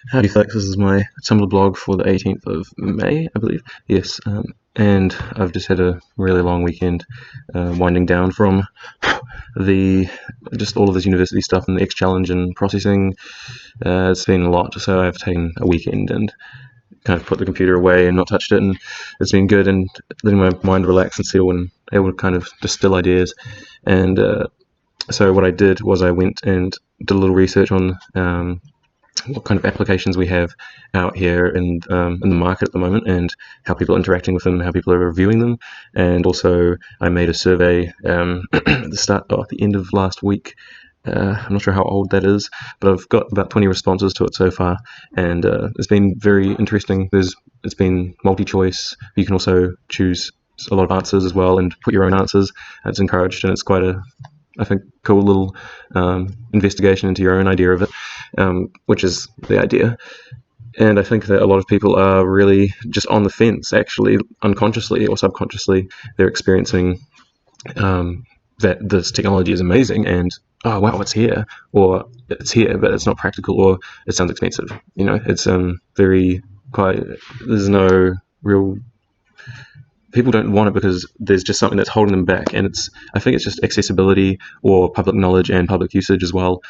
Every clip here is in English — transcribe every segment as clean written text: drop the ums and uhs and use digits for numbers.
Howdy folks, this is my Tumblr blog for the 18th of May, I believe. Yes, and I've just had a really long weekend winding down from just all of this university stuff and the X Challenge and processing. It's been a lot, so I've taken a weekend and kind of put the computer away and not touched it, and it's been good and letting my mind relax and settle and able to kind of distill ideas. And so what I did was I went and did a little research on what kind of applications we have out here in the market at the moment, and how people are interacting with them, how people are reviewing them. And also I made a survey at the end of last week. I'm not sure how old that is, but I've got about 20 responses to it so far, and it's been very interesting. It's been multi-choice. You can also choose a lot of answers as well and put your own answers. It's encouraged, and it's quite a, I think, cool little investigation into your own idea of it, which is the idea. And I think that a lot of people are really just on the fence, actually, unconsciously or subconsciously. They're experiencing that this technology is amazing and, oh wow, it's here, or it's here but it's not practical, or it sounds expensive. You know, it's there's no real, people don't want it because there's just something that's holding them back, and I think it's just accessibility or public knowledge and public usage as well.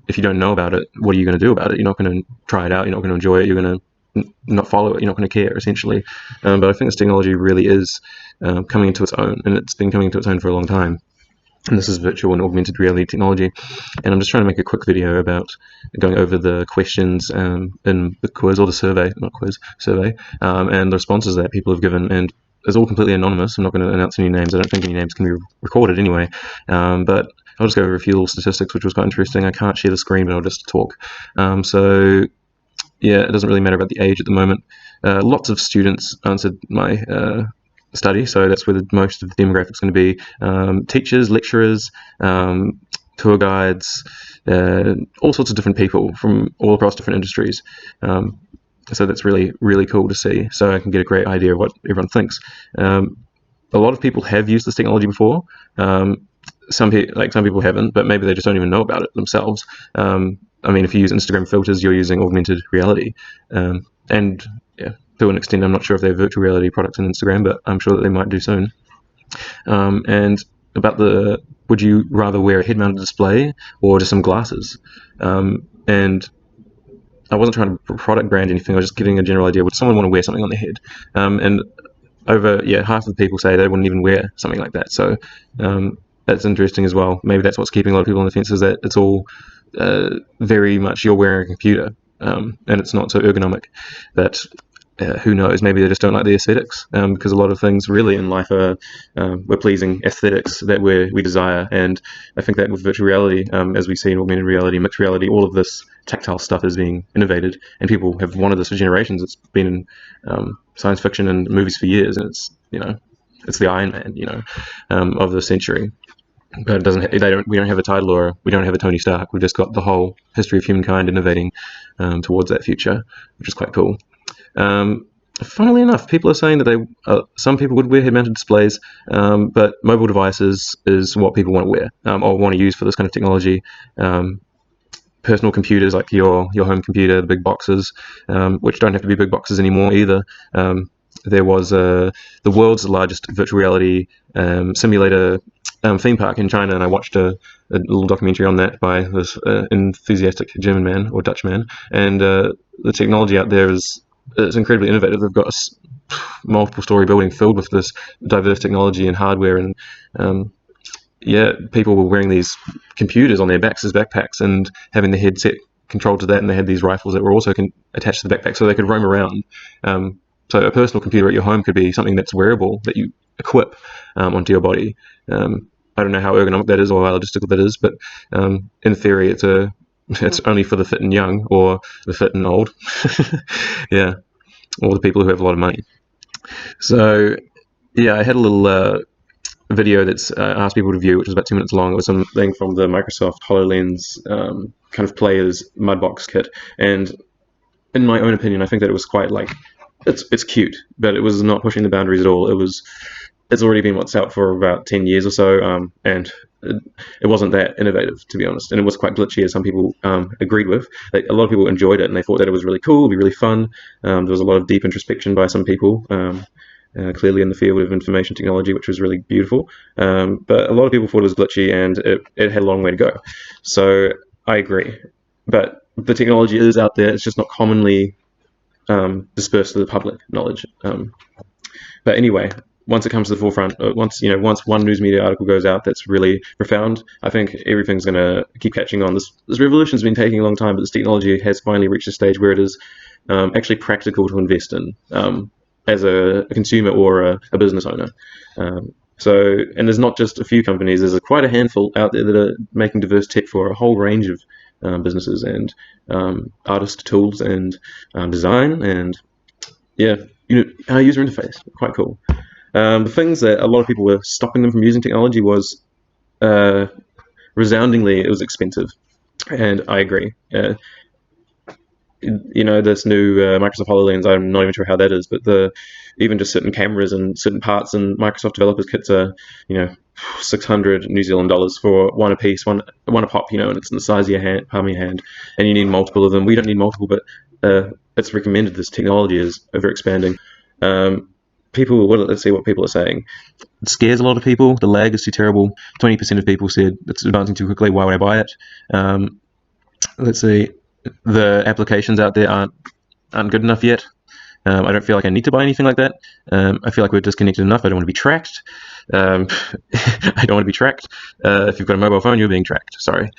If you don't know about it, what are you going to do about it? You're not going to try it out, you're not going to enjoy it, you're going to not follow it, you're not going to care, essentially. But I think this technology really is coming into its own, and it's been coming into its own for a long time. And this is virtual and augmented reality technology. And I'm just trying to make a quick video about going over the questions in the quiz, or the survey, not quiz, survey, and the responses that people have given. And it's all completely anonymous. I'm not going to announce any names. I don't think any names can be recorded anyway. But I'll just go over a few little statistics, which was quite interesting. I can't share the screen, but I'll just talk. So yeah, it doesn't really matter about the age at the moment. Lots of students answered my study, so that's where most of the demographics going to be. Teachers, lecturers, tour guides, all sorts of different people from all across different industries. So that's really, really cool to see, so I can get a great idea of what everyone thinks. A lot of people have used this technology before. Some people haven't, but maybe they just don't even know about it themselves. I mean, if you use Instagram filters, you're using augmented reality, and yeah, to an extent, I'm not sure if they have virtual reality products on Instagram, but I'm sure that they might do soon. And about would you rather wear a head-mounted display or just some glasses? And I wasn't trying to product brand anything, I was just getting a general idea. Would someone want to wear something on their head? And half of the people say they wouldn't even wear something like that. So that's interesting as well. Maybe that's what's keeping a lot of people on the fence, is that it's all very much you're wearing a computer, and it's not so ergonomic. But who knows, maybe they just don't like the aesthetics, because a lot of things really in life are we're pleasing aesthetics that we desire. And I think that with virtual reality, as we see in augmented reality, mixed reality, all of this tactile stuff is being innovated, and people have wanted this for generations. It's been in science fiction and movies for years, and it's the Iron Man, of the century. But it doesn't. We don't have a title, or we don't have a Tony Stark. We've just got the whole history of humankind innovating towards that future, which is quite cool. Funnily enough, people are saying that some people would wear head-mounted displays, but mobile devices is what people want to wear, or want to use for this kind of technology. Personal computers, like your home computer, the big boxes, which don't have to be big boxes anymore either. There was the world's largest virtual reality simulator theme park in China, and I watched a little documentary on that by this enthusiastic German man, or Dutch man, and the technology out there is incredibly innovative. They've got a multiple story building filled with this diverse technology and hardware, and people were wearing these computers on their backs as backpacks and having the headset controlled to that, and they had these rifles that were also attached to the backpack so they could roam around. So a personal computer at your home could be something that's wearable, that you equip onto your body. I don't know how ergonomic that is or how logistical that is, but in theory it's only for the fit and young, or the fit and old. Yeah, or the people who have a lot of money. So yeah, I had a little video that's asked people to view, which was about 2 minutes long. It was something from the Microsoft HoloLens kind of player's Mudbox kit, and in my own opinion, I think that it was quite it's cute, but it was not pushing the boundaries at all. It was it's already been what's out for about 10 years or so, and it wasn't that innovative, to be honest, and it was quite glitchy, as some people agreed with. Like, a lot of people enjoyed it, and they thought that it was really cool, it'd be really fun. There was a lot of deep introspection by some people, clearly in the field of information technology, which was really beautiful. But a lot of people thought it was glitchy, and it had a long way to go. So I agree. But the technology is out there, it's just not commonly dispersed to the public knowledge. But anyway, once it comes to the forefront, once one news media article goes out that's really profound, I think everything's going to keep catching on. This revolution's been taking a long time, but this technology has finally reached a stage where it is actually practical to invest in as a consumer or a business owner. And there's not just a few companies, there's quite a handful out there that are making diverse tech for a whole range of businesses and artist tools and design and user interface. Quite cool. The things that a lot of people were stopping them from using technology was resoundingly it was expensive, and I agree. This new Microsoft Hololens, I'm not even sure how that is, but even just certain cameras and certain parts and Microsoft developers kits are, 600 New Zealand dollars for one a piece, one a pop, and it's in the size of your hand, palm of your hand, and you need multiple of them. We don't need multiple, but it's recommended. This technology is ever expanding. Let's see what people are saying. It scares a lot of people. The lag is too terrible. 20% of people said it's advancing too quickly. Why would I buy it? Let's see. The applications out there aren't good enough yet. I don't feel like I need to buy anything like that. I feel like we're disconnected enough. I don't want to be tracked. I don't want to be tracked. If you've got a mobile phone, you're being tracked. Sorry.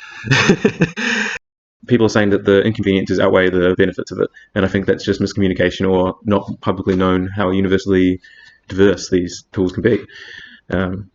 People are saying that the inconveniences outweigh the benefits of it, and I think that's just miscommunication or not publicly known how universally diverse these tools can be. And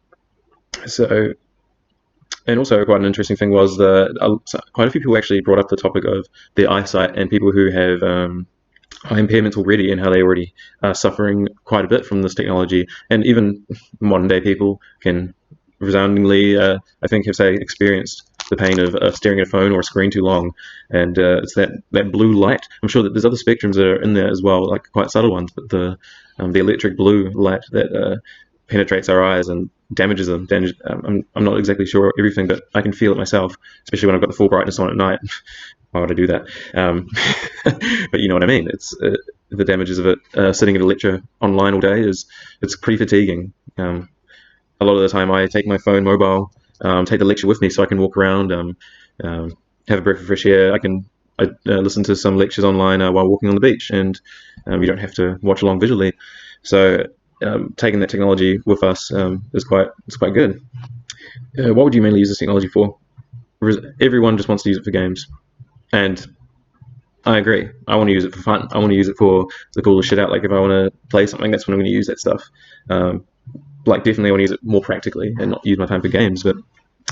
also quite an interesting thing was quite a few people actually brought up the topic of their eyesight and people who have eye impairments already and how they already are suffering quite a bit from this technology, and even modern day people can resoundingly, I think, have experienced the pain of staring at a phone or a screen too long, and it's that blue light. I'm sure that there's other spectrums that are in there as well, like quite subtle ones, but the electric blue light that penetrates our eyes and damages them. I'm not exactly sure everything, but I can feel it myself, especially when I've got the full brightness on at night. Why would I do that? But you know what I mean. It's the damages of it. Sitting at a lecture online all day it's pretty fatiguing. A lot of the time I take my phone mobile, take the lecture with me so I can walk around, have a breath of fresh air. I listen to some lectures online while walking on the beach, and you don't have to watch along visually. So taking that technology with us is quite good. What would you mainly use this technology for? Everyone just wants to use it for games, and I agree. I want to use it for fun. I want to use it for the coolest shit out. Like if I want to play something, that's when I'm going to use that stuff. Definitely I want to use it more practically and not use my time for games, but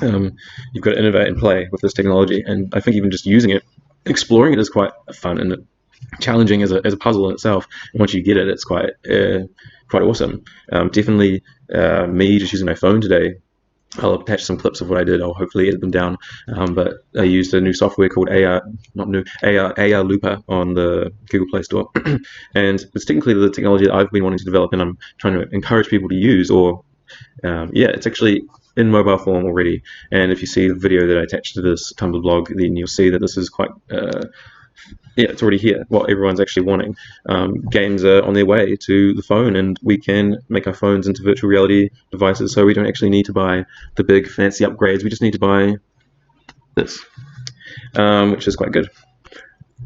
you've got to innovate and play with this technology, and I think even just using it, exploring it is quite fun and challenging as a puzzle in itself. And once you get it, it's quite awesome. Definitely me just using my phone today, I'll attach some clips of what I did. I'll hopefully edit them down. But I used a new software called AR Looper on the Google Play Store. And it's technically the technology that I've been wanting to develop, and I'm trying to encourage people to use. It's actually in mobile form already. And if you see the video that I attached to this Tumblr blog, then you'll see that this is quite... it's already here, what everyone's actually wanting. Games are on their way to the phone, and we can make our phones into virtual reality devices, so we don't actually need to buy the big fancy upgrades. We just need to buy this, which is quite good.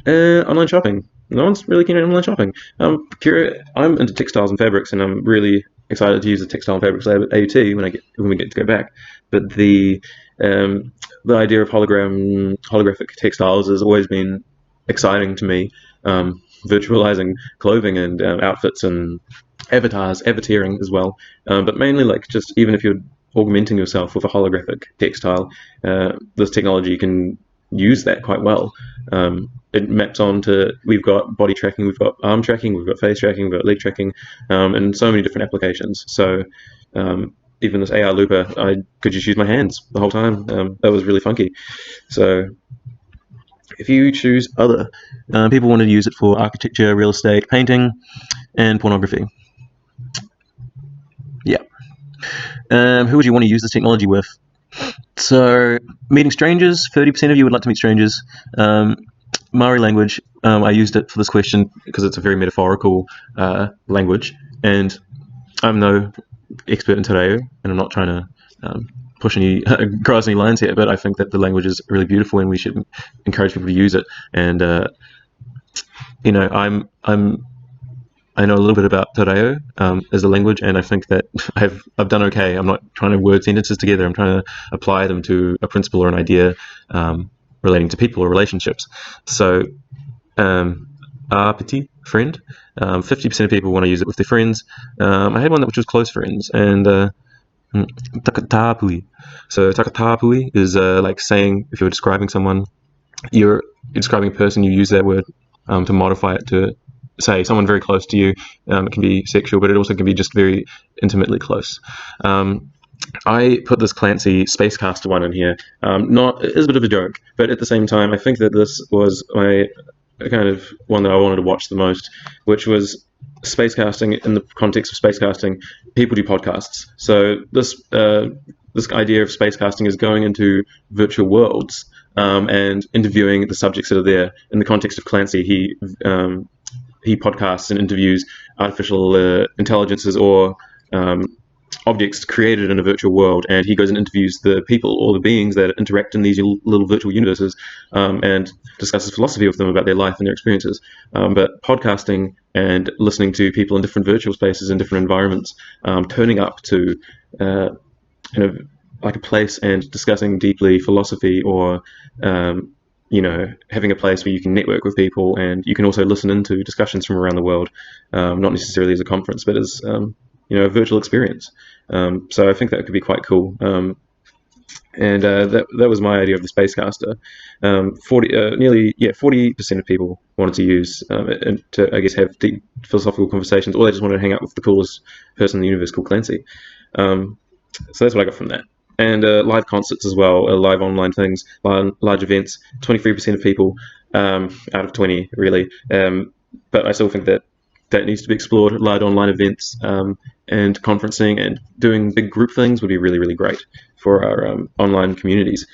Online shopping. No one's really keen on online shopping. I'm into textiles and fabrics, and I'm really excited to use the textile and fabrics lab at AUT when we get to go back. But the idea of holographic textiles has always been exciting to me. Virtualizing clothing and outfits and avataring as well. But mainly just even if you're augmenting yourself with a holographic textile, this technology can use that quite well. It maps onto, we've got body tracking, we've got arm tracking, we've got face tracking, we've got leg tracking, and so many different applications. So even this AR Looper, I could just use my hands the whole time. That was really funky. So if you choose other, people want to use it for architecture, real estate, painting, and pornography. Yeah. Who would you want to use this technology with? So, meeting strangers, 30% of you would like to meet strangers. Maori language, I used it for this question because it's a very metaphorical language, and I'm no expert in te reo, and I'm not trying to push any cross any lines here, but I think that the language is really beautiful, and we should encourage people to use it. And you know, I know a little bit about te reo as a language, and I think that I've done okay. I'm not trying to word sentences together. I'm trying to apply them to a principle or an idea relating to people or relationships. So, AUT, friend. 50% of people want to use it with their friends. I had one which was close friends, and takatapui. So takatapui is like saying, if you're describing someone, you're describing a person, you use that word to modify it to say someone very close to you. It can be sexual, but it also can be just very intimately close. I put this Clancy Spacecaster one in here. It is a bit of a joke, but at the same time, I think that this was my kind of one that I wanted to watch the most, which was spacecasting. In the context of spacecasting, people do podcasts. So this idea of spacecasting is going into virtual worlds and interviewing the subjects that are there. In the context of Clancy, he podcasts and interviews artificial intelligences or objects created in a virtual world, and he goes and interviews the people or the beings that interact in these little virtual universes and discusses philosophy with them about their life and their experiences. But podcasting and listening to people in different virtual spaces and different environments, turning up to like a place and discussing deeply philosophy, or having a place where you can network with people, and you can also listen into discussions from around the world, not necessarily as a conference, but as a virtual experience. So I think that could be quite cool. And that was my idea of the Spacecaster. 40% of people wanted to use and to, I guess, have deep philosophical conversations, or they just wanted to hang out with the coolest person in the universe called Clancy. So that's what I got from that. And live concerts as well, live online things, large events. 23% of people out of 20, really. But I still think that needs to be explored. Large online events and conferencing and doing big group things would be really, really great for our online communities.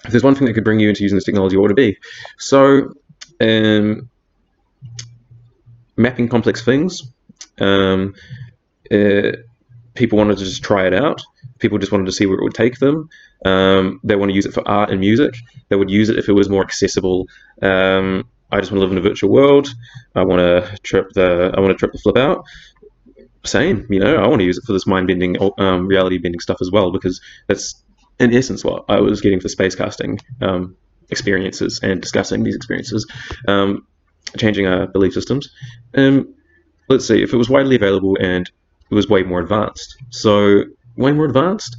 If there's one thing that could bring you into using this technology, what would it be? So, mapping complex things. People wanted to just try it out. People just wanted to see where it would take them. They want to use it for art and music. They would use it if it was more accessible. I just want to live in a virtual world. I want to trip the flip out. Same, I want to use it for this mind-bending, reality-bending stuff as well, because that's in essence what I was getting for spacecasting experiences and discussing these experiences, changing our belief systems. Let's see, if it was widely available and it was way more advanced. So, way more advanced?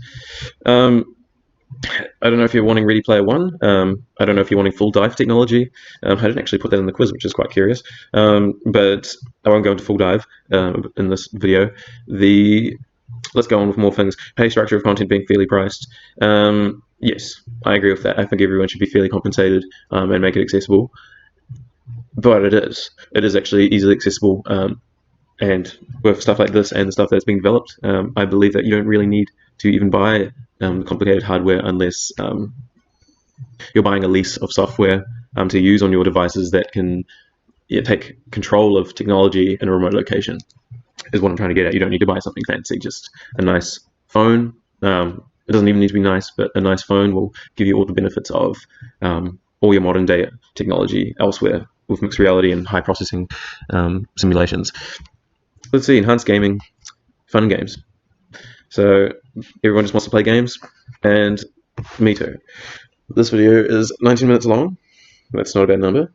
I don't know if you're wanting Ready Player One. I don't know if you're wanting full dive technology. I didn't actually put that in the quiz, which is quite curious. But I won't go into full dive in this video. Let's go on with more things. Pay structure of content being fairly priced. Yes, I agree with that. I think everyone should be fairly compensated and make it accessible. But it is. It is actually easily accessible. And with stuff like this and the stuff that's being developed, I believe that you don't really need to even buy complicated hardware unless you're buying a lease of software to use on your devices that can take control of technology in a remote location, is what I'm trying to get at. You don't need to buy something fancy, just a nice phone. It doesn't even need to be nice, but a nice phone will give you all the benefits of all your modern day technology elsewhere with mixed reality and high processing simulations. Let's see, enhanced gaming, fun games. So everyone just wants to play games, and me too. This video is 19 minutes long. That's not a bad number.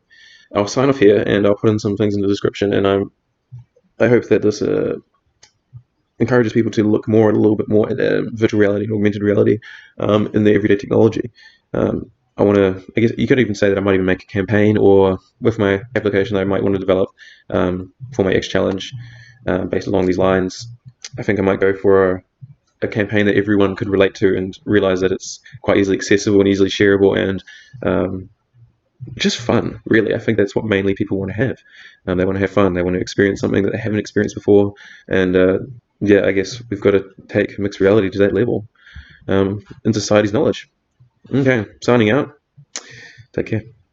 I'll sign off here, and I'll put in some things in the description, and I hope that this encourages people to look a little bit more at virtual reality and augmented reality in their everyday technology. I guess you could even say that I might even make a campaign, or with my application I might want to develop for my X challenge based along these lines. I think I might go for a campaign that everyone could relate to and realize that it's quite easily accessible and easily shareable and just fun, really. I think that's what mainly people want to have. They want to have fun. They want to experience something that they haven't experienced before, and yeah, I guess we've got to take mixed reality to that level in society's knowledge. Okay, signing out. Take care.